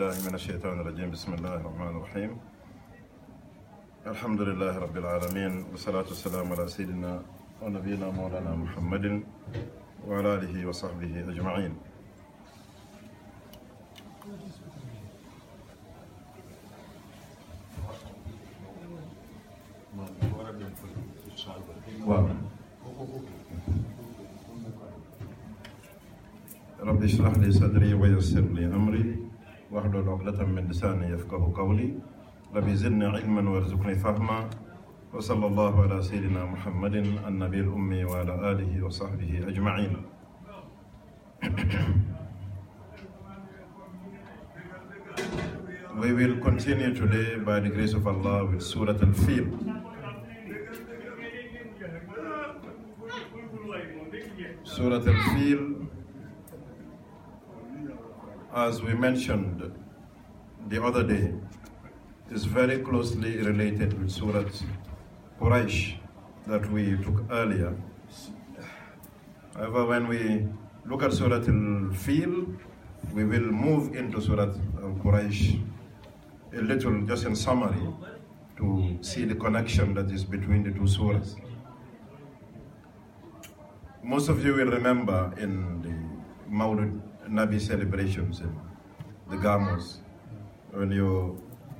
بالله من الشيطان الرجيم بسم الله الرحمن الرحيم الحمد لله رب العالمين والصلاة والسلام على سيدنا ونبينا مولانا محمد وعلى آله وصحبه أجمعين. رب اشرح لي صدري ويسر لي أمري واحلل عقدة من لساني يفقهوا قولي رب زدني علما وارزقني فهما وصلى الله على سيدنا محمد النبي الأمي وعلى آله وصحبه أجمعين. We will continue today by the grace of Allah with Surat al-Fiil. Surat al-Fiil, as we mentioned the other day, is very closely related with Surat Quraysh that we took earlier. However, when we look at Surat al-Fiil, we will move into Surat al-Quraysh a little, just in summary, to see the connection that is between the two surahs. Most of you will remember in the Mawlid Nabi celebrations in the Gamos, when your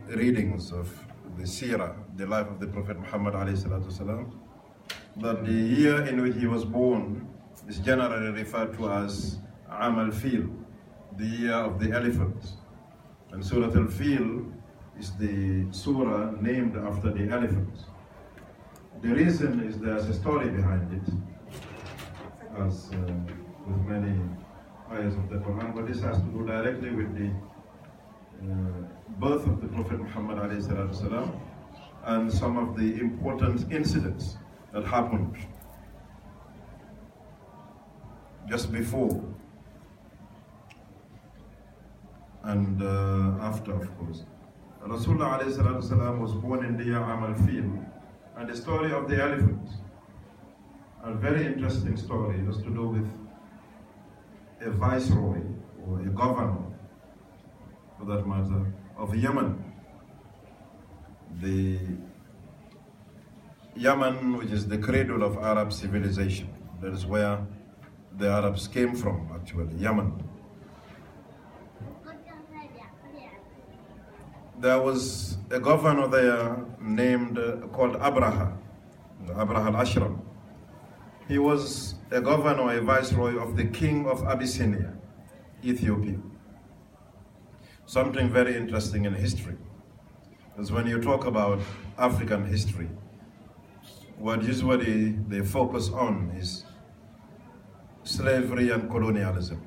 readings of the Seerah, the life of the Prophet Muhammad ﷺ, that the year in which he was born is generally referred to as al-Fiil, the year of the elephant. And Surat al-Fiil is the surah named after the elephant. The reason is there's a story behind it, as with many ayahs of the Quran, but this has to do directly with the birth of the Prophet Muhammad ﷺ and some of the important incidents that happened just before and after, of course. Rasulullah ﷺ was born in the year al-Fiil, and the story of the elephant, a very interesting story, has to do with a viceroy or a governor, for that matter, of Yemen. The Yemen, which is the cradle of Arab civilization. That is where the Arabs came from, actually, Yemen. There was a governor there called Abraha al-Ashram. He was a governor, a viceroy of the king of Abyssinia, Ethiopia. Something very interesting in history is when you talk about African history, what usually they focus on is slavery and colonialism.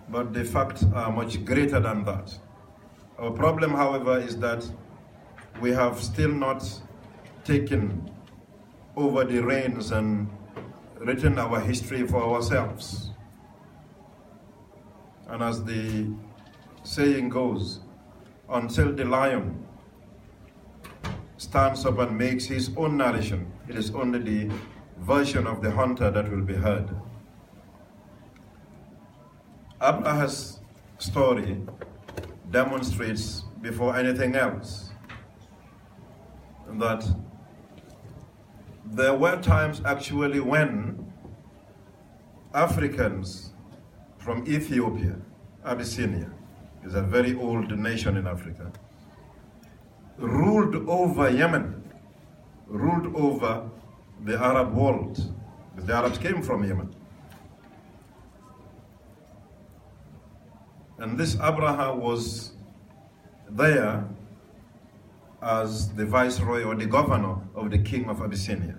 But the facts are much greater than that. Our problem, however, is that we have still not taken over the reins and written our history for ourselves. And as the saying goes, until the lion stands up and makes his own narration, it is only the version of the hunter that will be heard. Abraha's story demonstrates, before anything else, that there were times actually when Africans from Ethiopia, Abyssinia, is a very old nation in Africa, ruled over Yemen, ruled over the Arab world, because the Arabs came from Yemen. And this Abraha was there as the viceroy or the governor of the king of Abyssinia.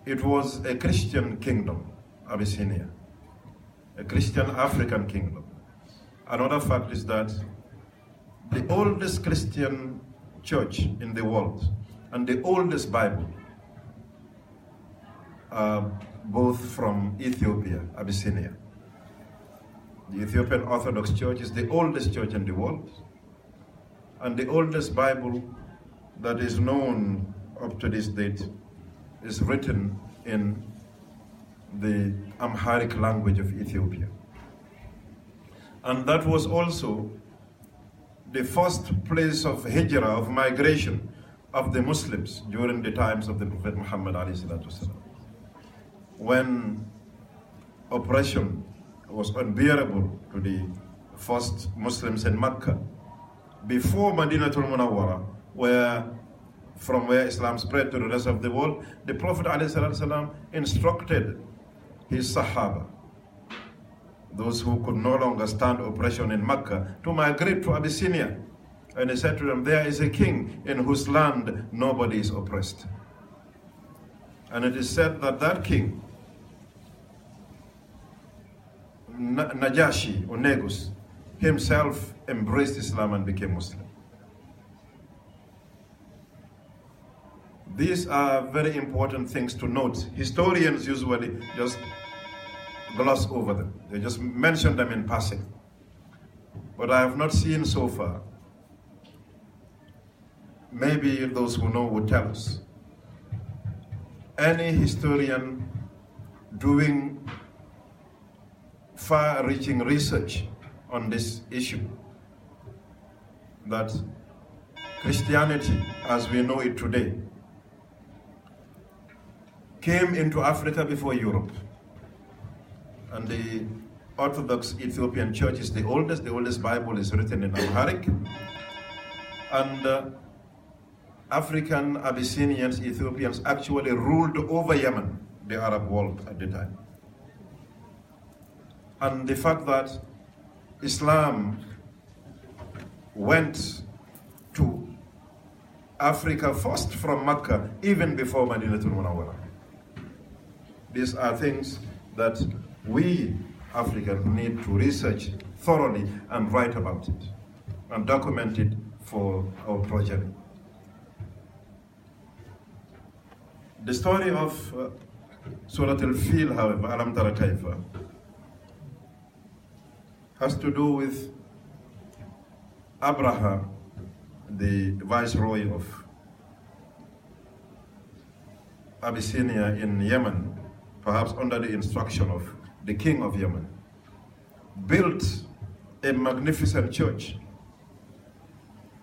It was a Christian kingdom, Abyssinia, a Christian African kingdom. Another fact is that the oldest Christian church in the world and the oldest Bible are both from Ethiopia, Abyssinia. The Ethiopian Orthodox Church is the oldest church in the world, and the oldest Bible that is known up to this date is written in the Amharic language of Ethiopia. And that was also the first place of hijrah, of migration of the Muslims during the times of the Prophet Muhammad ﷺ. When oppression was unbearable to the first Muslims in Mecca, before Madinatul Munawwara, from where Islam spread to the rest of the world, the Prophet ﷺ instructed his Sahaba, those who could no longer stand oppression in Mecca, to migrate to Abyssinia. And he said to them, there is a king in whose land nobody is oppressed. And it is said that that king, Najashi or Negus, himself embraced Islam and became Muslim. These are very important things to note. Historians usually just gloss over them. They just mention them in passing. But I have not seen so far. Maybe those who know would tell us. Any historian doing far-reaching research on this issue, that Christianity, as we know it today, came into Africa before Europe. And the Orthodox Ethiopian Church is the oldest. The oldest Bible is written in Amharic. And African Abyssinians, Ethiopians, actually ruled over Yemen, the Arab world at the time. And the fact that Islam went to Africa first from Mecca, even before Madinatul Munawwara. These are things that we Africans need to research thoroughly and write about it and document it for our progeny. The story of Surat al-Fiil, however, Alam Tara Kaifa, has to do with Abraha, the viceroy of Abyssinia in Yemen, perhaps under the instruction of the king of Yemen, built a magnificent church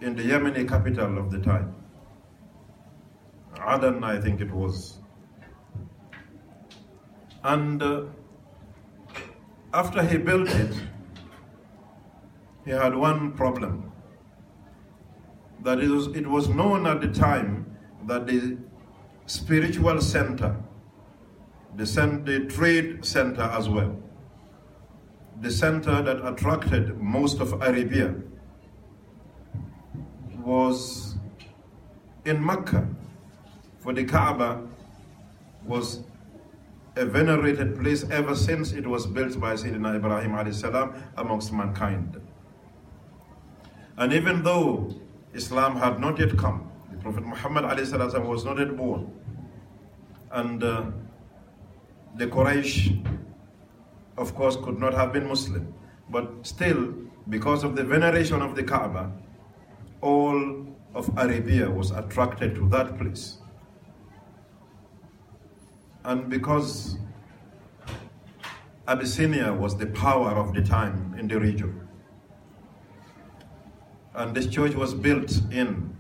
in the Yemeni capital of the time. Aden, I think it was. And after he built it, he had one problem. That it was known at the time that the spiritual center, the trade center as well, the center that attracted most of Arabia, was in Mecca. For the Kaaba was a venerated place ever since it was built by Sayyidina Ibrahim alayhi salam amongst mankind. And even though Islam had not yet come, the Prophet Muhammad alayhi salam was not yet born, and the Quraysh, of course, could not have been Muslim, but still, because of the veneration of the Kaaba, all of Arabia was attracted to that place. And because Abyssinia was the power of the time in the region, and this church was built in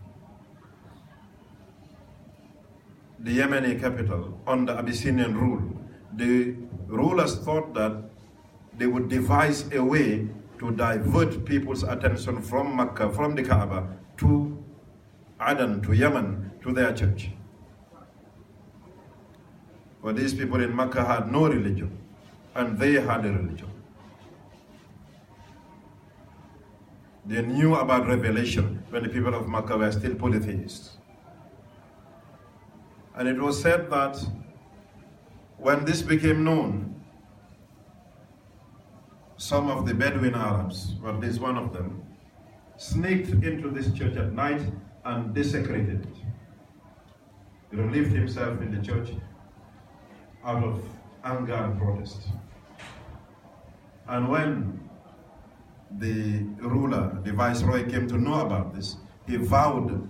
the Yemeni capital under Abyssinian rule, the rulers thought that they would devise a way to divert people's attention from Mecca, from the Kaaba, to Aden, to Yemen, to their church. But these people in Mecca had no religion, and they had a religion. They knew about revelation when the people of Mecca were still polytheists. And it was said that when this became known, some of the Bedouin Arabs, or at least one of them, sneaked into this church at night and desecrated it. He relieved himself in the church out of anger and protest. And when the ruler, the viceroy, came to know about this, he vowed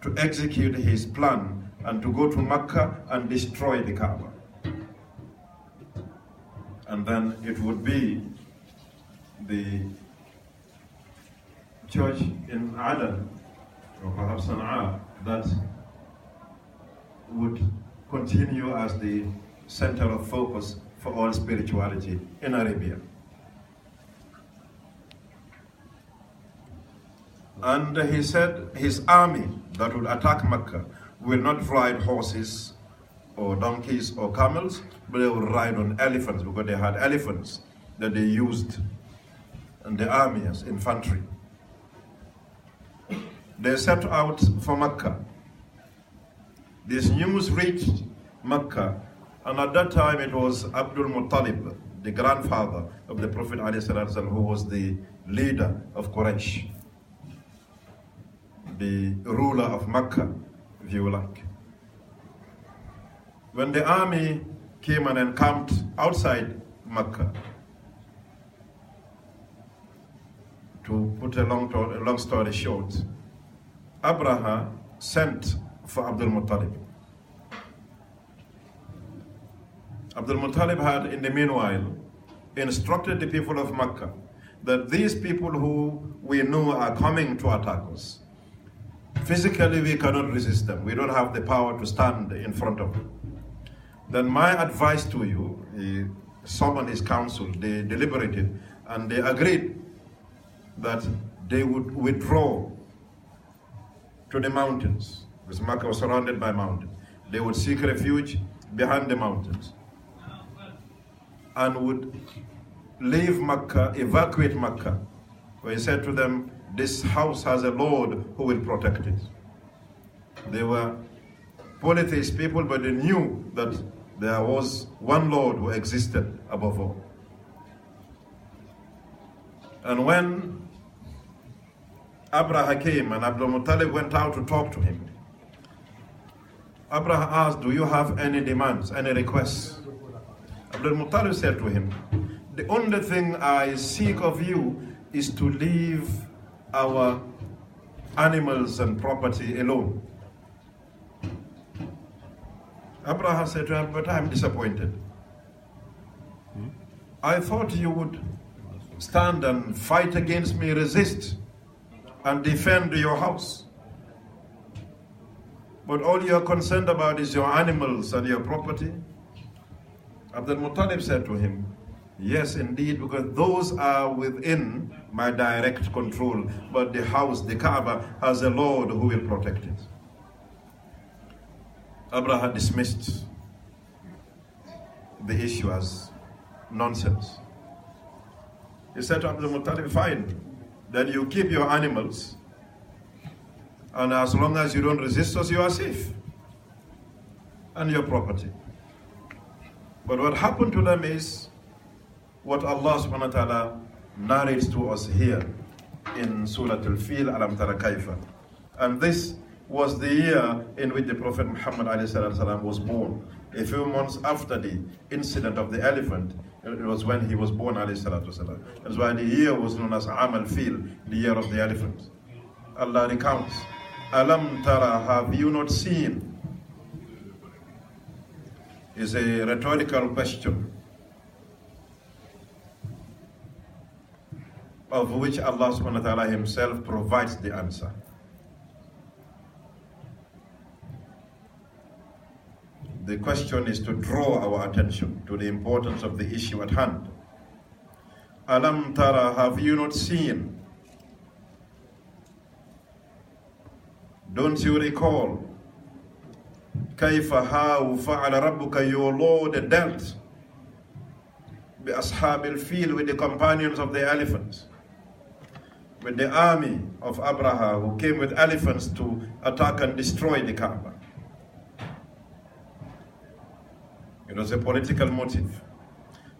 to execute his plan and to go to Mecca and destroy the Kaaba. And then it would be the church in Aden, or perhaps Sana'a, that would continue as the center of focus for all spirituality in Arabia. And he said his army that would attack Mecca will not ride horses or donkeys or camels, but they would ride on elephants, because they had elephants that they used in the army as infantry. They set out for Mecca. This news reached Mecca, and at that time it was Abdul Muttalib, the grandfather of the Prophet ﷺ, who was the leader of Quraysh, the ruler of Mecca, if you like. When the army came and encamped outside Mecca, to put a long story short, Abraha sent for Abdul Muttalib. Abdul Muttalib had, in the meanwhile, instructed the people of Mecca that these people who we know are coming to attack us, physically we cannot resist them. We don't have the power to stand in front of them. Then my advice to you, he summoned his council, they deliberated, and they agreed that they would withdraw to the mountains, because Mecca was surrounded by mountains. They would seek refuge behind the mountains and would leave Mecca, evacuate Mecca, where he said to them, this house has a Lord who will protect it. They were polytheist people, but they knew that there was one Lord who existed above all. And when Abraha came and Abdul Muttalib went out to talk to him, Abraha asked, do you have any demands, any requests? Abdul Muttalib said to him, the only thing I seek of you is to leave our animals and property alone. Abraha said to him, but I'm disappointed. I thought you would stand and fight against me, resist, and defend your house. But all you're concerned about is your animals and your property. Abdul Muttalib said to him, yes, indeed, because those are within my direct control, but the house, the Kaaba, has a Lord who will protect it. Abraha dismissed the issue as nonsense. He said to Abdul Muttalib, fine, then you keep your animals, and as long as you don't resist us, you are safe, and your property. But what happened to them is what Allah subhanahu wa ta'ala narrates to us here in Surat al-Fiil, Alam Tara Kaifa. And this was the year in which the Prophet Muhammad ﷺ was born. A few months after the incident of the elephant, it was when he was born ﷺ. That's why the year was known as al-Fiil, the year of the elephant. Allah recounts, Alam Tara, have you not seen? Is a rhetorical question of which Allah subhanahu wa ta'ala himself provides the answer. The question is to draw our attention to the importance of the issue at hand. Alam tara, have you not seen? Don't you recall? Kaifa, how fa'ala rabbuka, your Lord dealt bi ashab al-Fiil, with the companions of the elephants, with the army of Abraha who came with elephants to attack and destroy the Kaaba. It was a political motive.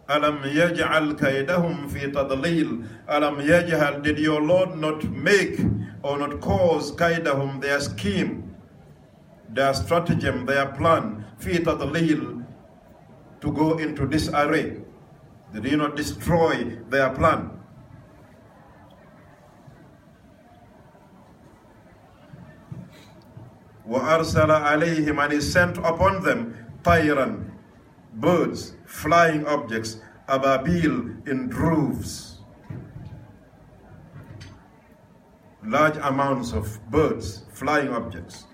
Alam yaj'al kaydahum fi tadlil. Alam yaj'al, did your Lord not make or not cause kaydahum, their scheme, their stratagem, their plan, fi tadlil, to go into disarray? Did he not destroy their plan? Wa arsala alayhim, and he sent upon them tayran, birds, flying objects, ababil, in droves. large amounts of birds, flying objects.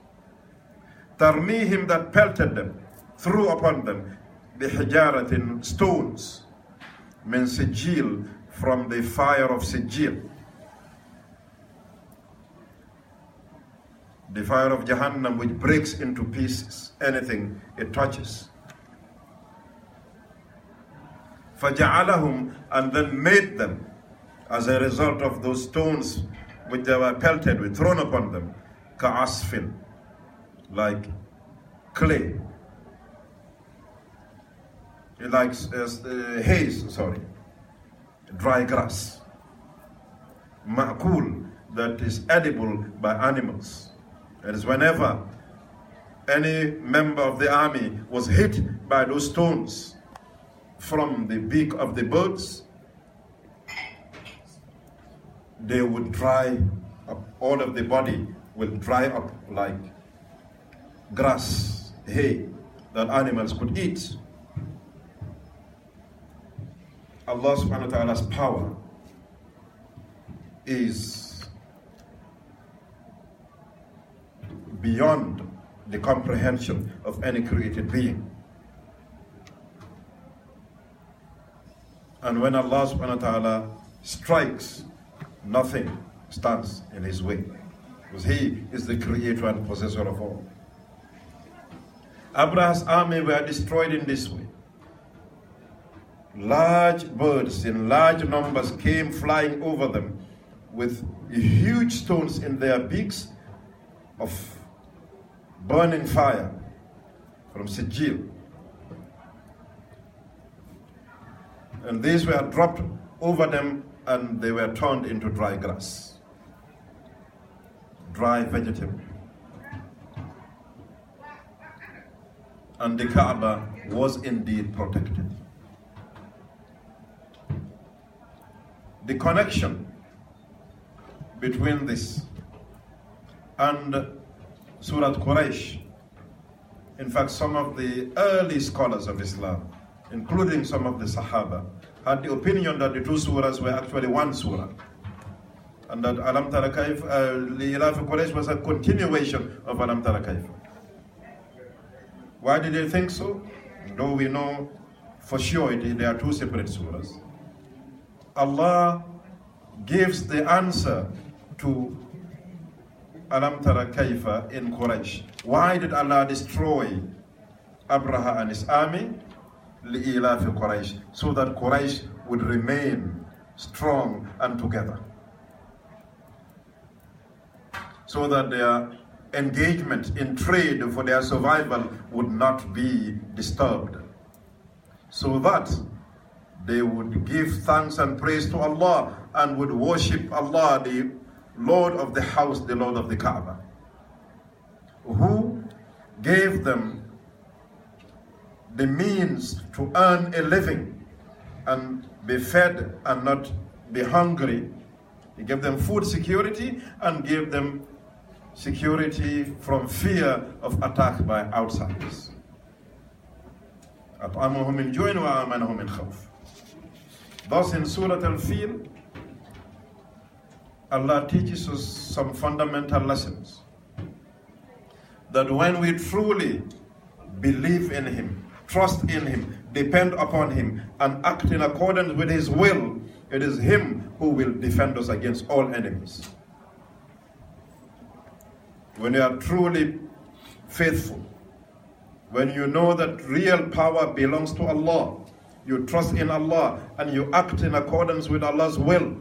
Tarmihim, that pelted them, threw upon them, bihijaratin, stones, min sijil, from the fire of sijil. The fire of Jahannam, which breaks into pieces anything it touches. فَجَعَلَهُمْ, and then made them, as a result of those stones which they were pelted with, thrown upon them, كَعَصْفٍ, like clay, like haze, dry grass, ma'kul, that is edible by animals. That is, whenever any member of the army was hit by those stones from the beak of the birds, they would dry up, all of the body will dry up like grass, hay, that animals could eat. Allah subhanahu wa ta'ala's power is beyond the comprehension of any created being. And when Allah subhanahu wa ta'ala strikes, nothing stands in his way, because he is the creator and possessor of all. Abraha's army were destroyed in this way. Large birds in large numbers came flying over them with huge stones in their beaks of burning fire from Sijil. And these were dropped over them and they were turned into dry grass, dry vegetable. And the Kaaba was indeed protected. The connection between this and Surat Quraysh, in fact, some of the early scholars of Islam, including some of the Sahaba, had the opinion that the two surahs were actually one surah, and that Alam Tara Kayf, Li'ilaf Quraysh was a continuation of Alam Tara Kayf. Why did they think so? Though we know for sure they are two separate surahs. Allah gives the answer to Alam Tara Kayfa in Quraysh. Why did Allah destroy Abraha and his army? Li'ilaf Quraysh, so that Quraysh would remain strong and together, so that their engagement in trade for their survival would not be disturbed, so that they would give thanks and praise to Allah and would worship Allah, the Lord of the house, the Lord of the Kaaba, who gave them the means to earn a living and be fed and not be hungry. He gave them food security and gave them security from fear of attack by outsiders. أطعمهم من جوع وآمنهم من خوف. Thus in Surat al-Fiil, Allah teaches us some fundamental lessons. That when we truly believe in Him, trust in Him, depend upon Him, and act in accordance with His will, it is Him who will defend us against all enemies. When you are truly faithful, when you know that real power belongs to Allah, you trust in Allah, and you act in accordance with Allah's will,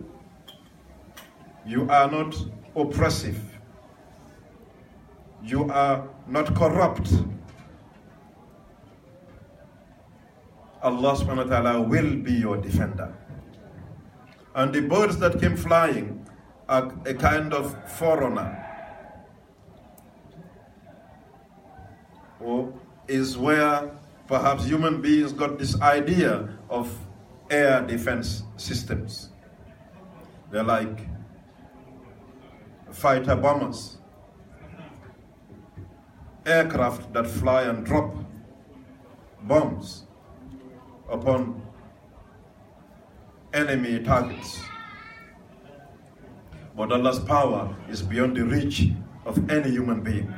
you are not oppressive, you are not corrupt, Allah subhanahu wa ta'ala will be your defender. And the birds that came flying are a kind of forerunner, or is where perhaps human beings got this idea of air defense systems. They're like fighter bombers, aircraft that fly and drop bombs upon enemy targets. But Allah's power is beyond the reach of any human being.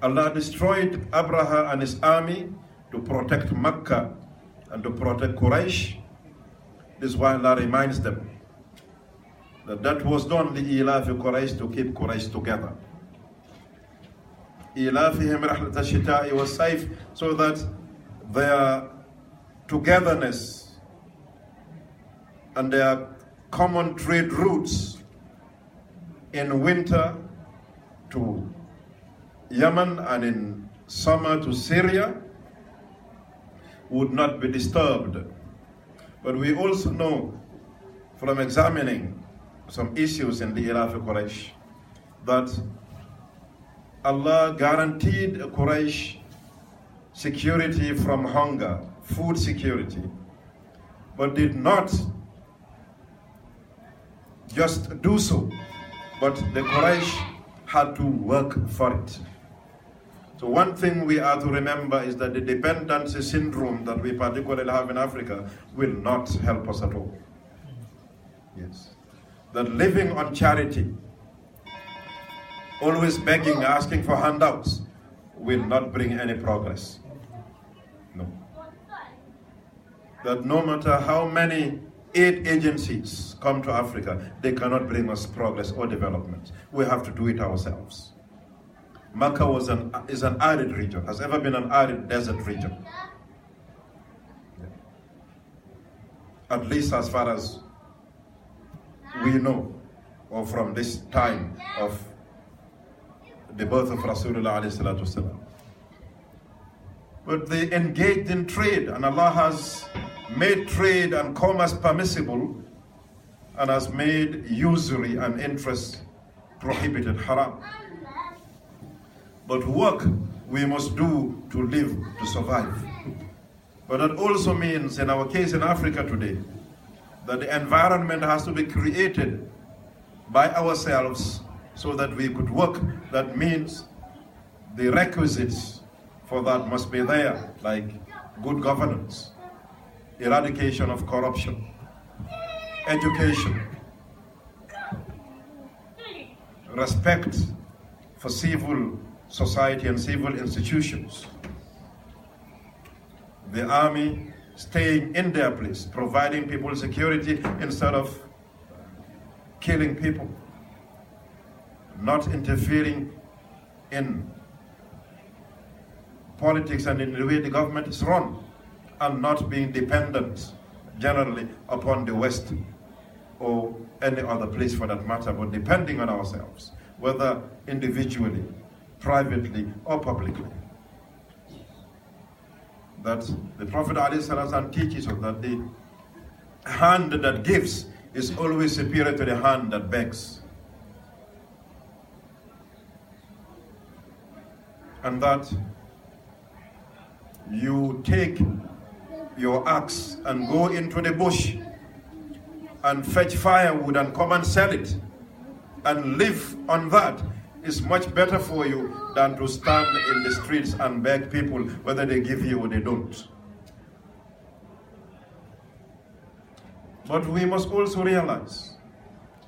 Allah destroyed Abraha and his army to protect Mecca and to protect Quraysh. This is why Allah reminds them that was done لإيلاف Quraysh, to keep Quraysh together. إيلافهم رحلة الشتاء والصيف, so that their togetherness and their common trade routes in winter to Yemen and in summer to Syria would not be disturbed. But we also know from examining some issues in the Ilaf Quraysh that Allah guaranteed Quraysh security from hunger, food security, but did not just do so, but the Quraysh had to work for it. So one thing we are to remember is that the dependency syndrome that we particularly have in Africa will not help us at all. Yes. That living on charity, always begging, asking for handouts, will not bring any progress. No. That no matter how many aid agencies come to Africa, they cannot bring us progress or development. We have to do it ourselves. Mecca is an arid region, has ever been an arid desert region. At least as far as we know, or from this time of the birth of Rasulullah alayhi salatu wasalam. But they engaged in trade, and Allah has made trade and commerce permissible and has made usury and interest prohibited, haram. But work we must do to live, to survive. But that also means, in our case in Africa today, that the environment has to be created by ourselves so that we could work. That means the requisites for that must be there, like good governance, eradication of corruption, education, respect for civil society and civil institutions, the army staying in their place, providing people security instead of killing people, not interfering in politics and in the way the government is run, and not being dependent generally upon the West or any other place for that matter, but depending on ourselves, whether individually, privately, or publicly. That the Prophet ﷺ teaches us that the hand that gives is always superior to the hand that begs. And that you take your axe and go into the bush and fetch firewood and come and sell it and live on that is much better for you than to stand in the streets and beg people whether they give you or they don't. But we must also realize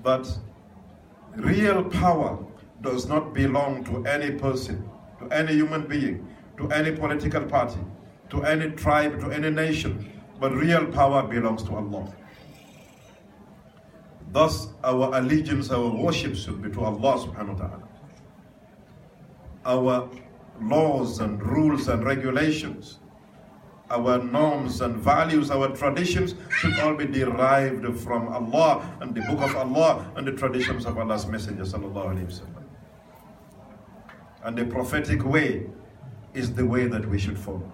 that real power does not belong to any person, to any human being, to any political party, to any tribe, to any nation, but real power belongs to Allah. Thus, our allegiance, our worship should be to Allah subhanahu wa ta'ala. Our laws and rules and regulations, our norms and values, our traditions should all be derived from Allah and the book of Allah and the traditions of Allah's Messenger sallallahu alaihi wasallam. And the prophetic way is the way that we should follow,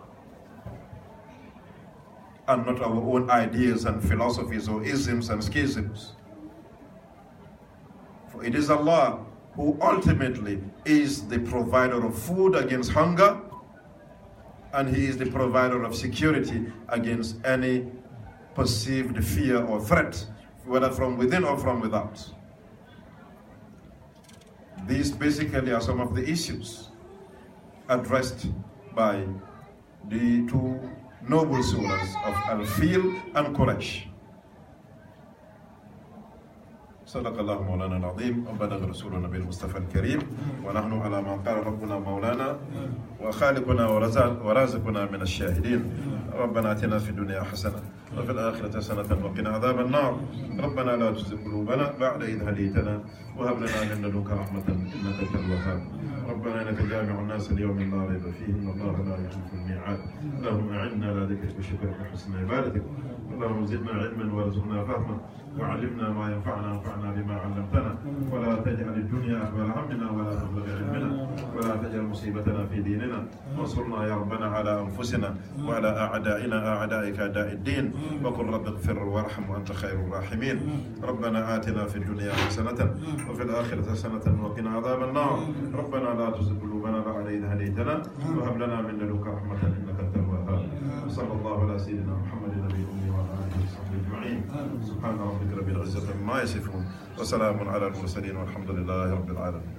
and not our own ideas and philosophies or isms and schisms. For it is Allah who ultimately is the provider of food against hunger, and He is the provider of security against any perceived fear or threat, whether from within or from without. These basically are some of the issues addressed by the two noble surahs of al-Fiil and Quraysh. صدق الله مولانا العظيم وبلغ رسول النبي المصطفى الكريم، ونحن على ما قال ربنا مولانا وخالقنا ورازقنا من الشاهدين. ربنا آتنا في الدنيا حسنة وفي الآخرة حسنة وقنا عذاب النار. ربنا لا تزغ قلوبنا بعد إذ هديتنا وهب لنا من لدنك رحمة إنك أنت الوهاب. ربنا إنك جامع الناس ليوم لا ريب فيه إن الله لا يخلف الميعاد. اللهم أعنا على ذكرك وشكرك وحسن عبادتك. اللهم زدنا علما وارزقنا فهما وعلمنا ما ينفعنا وانفعنا بما علمتنا، ولا تجعل الدنيا أكبر همنا ولا مبلغ علمنا، ولا تجعل مصيبتنا في ديننا، وانصرنا يا ربنا على أنفسنا وعلى أعدائنا أعدائك أعداء الدين، وقل رب اغفر وارحم وأنت خير الراحمين. ربنا آتنا في الدنيا حسنة وفي الآخرة حسنة وقنا عذاب النار. ربنا لا تزغ قلوبنا بعد إذ هديتنا وهب لنا من لدنك رحمة إنك أنت الوهاب. وصلى الله على سيدنا محمد النبي الأمي وعلى آله وصحبه أجمعين. سبحان ربك رب العزة عما يصفون وسلام على المرسلين والحمد لله رب العالمين.